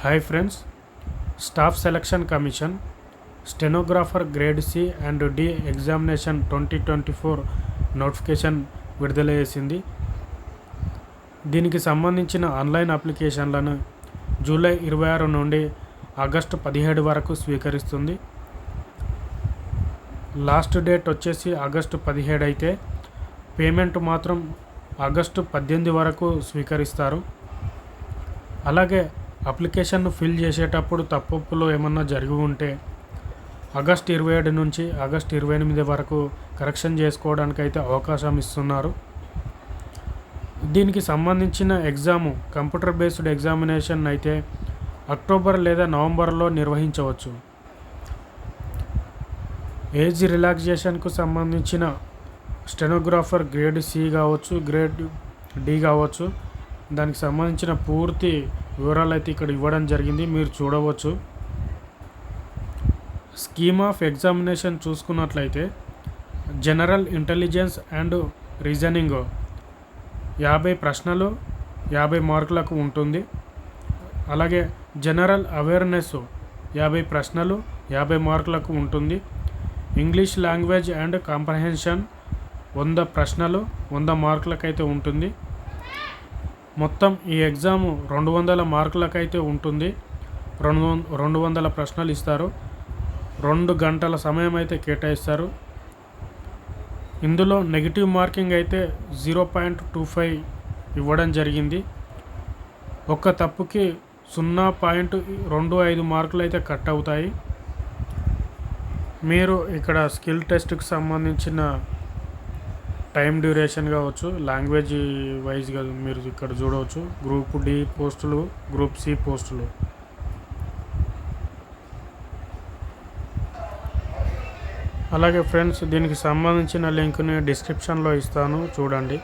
Hi friends, staff selection commission stenographer grade C and D examination 2024 notification విడుదల చేసింది. దీనికి సంబంధించిన ఆన్లైన్ అప్లికేషన్లను జూలై 26 నుండి ఆగస్టు 17 వరకు స్వీకరిస్తుంది. లాస్ట్ డేట్ వచ్చేసి ఆగస్టు 17 అయితే పేమెంట్ మాత్రం ఆగస్టు 18 వరకు స్వీకరిస్తారు. అలాగే అప్లికేషన్ను ఫిల్ చేసేటప్పుడు తప్పులు ఏమన్నా జరిగి ఉంటే ఆగస్టు 27 నుంచి ఆగస్టు 28 వరకు కరెక్షన్ చేసుకోవడానికి అయితే అవకాశం ఇస్తున్నారు. దీనికి సంబంధించిన ఎగ్జాము కంప్యూటర్ బేస్డ్ ఎగ్జామినేషన్ అయితే అక్టోబర్ లేదా నవంబర్లో నిర్వహించవచ్చు. ఏజ్ రిలాక్సేషన్కు సంబంధించిన స్టెనోగ్రాఫర్ గ్రేడ్ సి కావచ్చు, గ్రేడ్ డి కావచ్చు, దానికి సంబంధించిన పూర్తి వివరాలు అయితే ఇక్కడ ఇవ్వడం జరిగింది, మీరు చూడవచ్చు. స్కీమ్ ఆఫ్ ఎగ్జామినేషన్ చూసుకున్నట్లయితే జనరల్ ఇంటెలిజెన్స్ అండ్ రీజనింగ్ 50 ప్రశ్నలు 50 మార్కులకు ఉంటుంది. అలాగే జనరల్ అవేర్నెస్ 50 ప్రశ్నలు 50 మార్కులకు ఉంటుంది. ఇంగ్లీష్ లాంగ్వేజ్ అండ్ కాంప్రహెన్షన్ 100 ప్రశ్నలు 100 మార్కులకైతే ఉంటుంది. మొత్తం ఈ ఎగ్జాము 200 మార్కులకైతే ఉంటుంది. 200 ప్రశ్నలు ఇస్తారు. 2 గంటల సమయం అయితే కేటాయిస్తారు. ఇందులో నెగిటివ్ మార్కింగ్ అయితే 0.25 ఇవ్వడం జరిగింది. ఒక్క తప్పుకి 0.25 మార్కులు అయితే కట్ అవుతాయి. మీరు ఇక్కడ స్కిల్ టెస్ట్కి సంబంధించిన టైం డ్యూరేషన్ కావచ్చు, లాంగ్వేజ్ వైజ్గా మీరు ఇక్కడ చూడవచ్చు. గ్రూప్ డి పోస్టులు, గ్రూప్ సి పోస్టులు. అలాగే ఫ్రెండ్స్, దీనికి సంబంధించిన లింక్ని డిస్క్రిప్షన్లో ఇస్తాను, చూడండి.